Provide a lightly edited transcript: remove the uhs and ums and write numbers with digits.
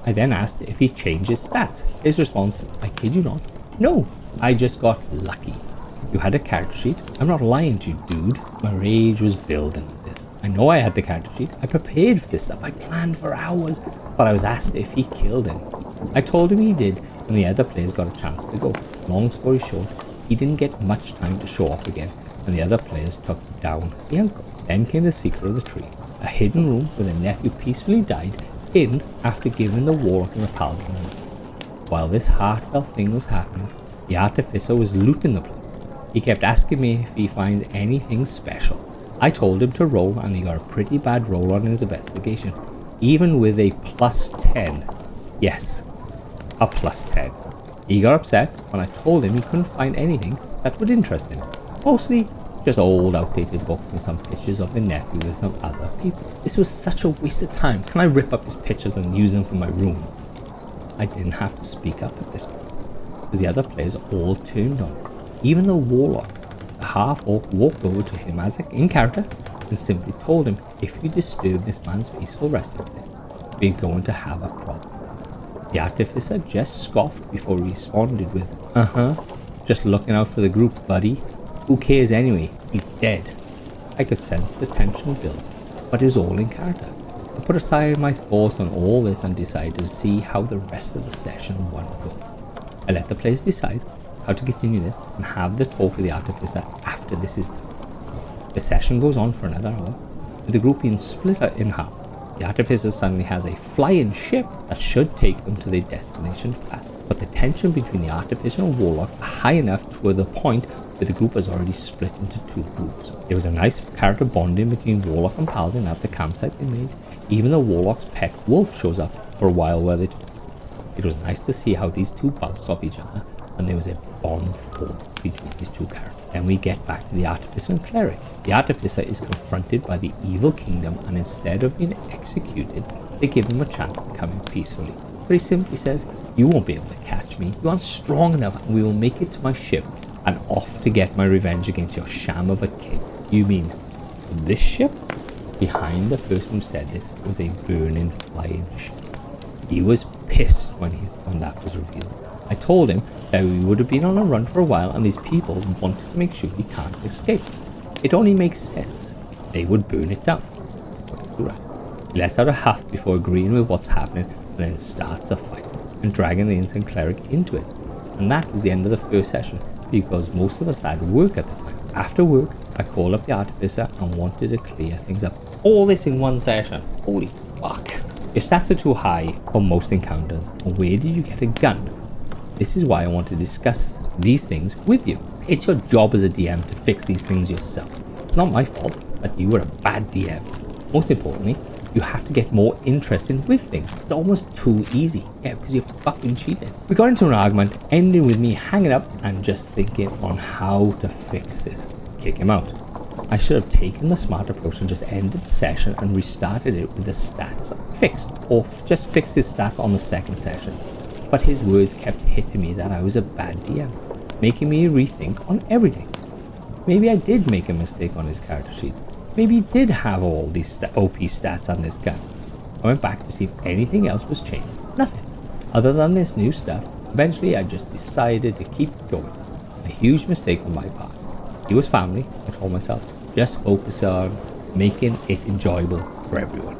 I then asked if he changed his stats. His response, I kid you not, no, I just got lucky. You had a character sheet? I'm not lying to you, dude. My rage was building with this. I know I had the character sheet. I prepared for this stuff. I planned for hours, but I was asked if he killed him. I told him he did, and the other players got a chance to go. Long story short, he didn't get much time to show off again, and the other players took down the uncle. Then came the secret of the tree, a hidden room where the nephew peacefully died in after giving the warlock and the paladin. While this heartfelt thing was happening, the artificer was looting the place. He kept asking me if he finds anything special. I told him to roll, and he got a pretty bad roll on his investigation, even with a +10. Yes, a +10. He got upset when I told him he couldn't find anything that would interest him. Mostly just old outdated books and some pictures of the nephew with some other people. This was such a waste of time. Can I rip up his pictures and use them for my room? I didn't have to speak up at this point, because the other players all turned on him. Even the warlock, the half-orc, walked over to him as in character and simply told him, if you disturb this man's peaceful resting place, we're going to have a problem. The artificer just scoffed before he responded with, just looking out for the group, buddy. Who cares anyway? He's dead. I could sense the tension build, but it was all in character. I put aside my thoughts on all this and decided to see how the rest of the session would go. I let the players decide how to continue this and have the talk with the artificer after this is done. The session goes on for another hour, with the group being split in half. The artificer suddenly has a flying ship that should take them to their destination fast, but the tension between the artificer and warlock are high enough to the point where the group was already split into two groups. There was a nice character bonding between warlock and paladin at the campsite they made. Even the warlock's pet wolf shows up for a while they talk. It was nice to see how these two bounced off each other, and there was a bond formed between these two characters. Then we get back to the artificer and cleric. The artificer is confronted by the evil kingdom, and instead of being executed, they give him a chance to come in peacefully. But he simply says, you won't be able to catch me. You aren't strong enough, and we will make it to my ship and off to get my revenge against your sham of a king. You mean this ship? Behind the person who said this was a burning flying ship. He was pissed when that was revealed. I told him that we would have been on a run for a while, and these people wanted to make sure he can't escape. It only makes sense. They would burn it down. Right. He lets out a huff before agreeing with what's happening, and then starts a fight and dragging the instant cleric into it. And that was the end of the first session, because most of us had work at the time. After work, I called up the artificer and wanted to clear things up. All this in one session. Holy fuck. Your stats are too high for most encounters. And where did you get a gun? This is why I want to discuss these things with you. It's your job as a DM to fix these things yourself. It's not my fault that you were a bad DM. Most importantly, you have to get more interested with things. It's almost too easy. Yeah, because you're fucking cheating. We got into an argument, ending with me hanging up and just thinking on how to fix this. Kick him out. I should have taken the smart approach and just ended the session and restarted it with the stats fixed, or just fixed his stats on the second session. But his words kept hitting me that I was a bad DM, making me rethink on everything. Maybe I did make a mistake on his character sheet. Maybe he did have all these OP stats on this gun. I went back to see if anything else was changed. Nothing. Other than this new stuff, eventually I just decided to keep going. A huge mistake on my part. He was family, I told myself. Just focus on making it enjoyable for everyone.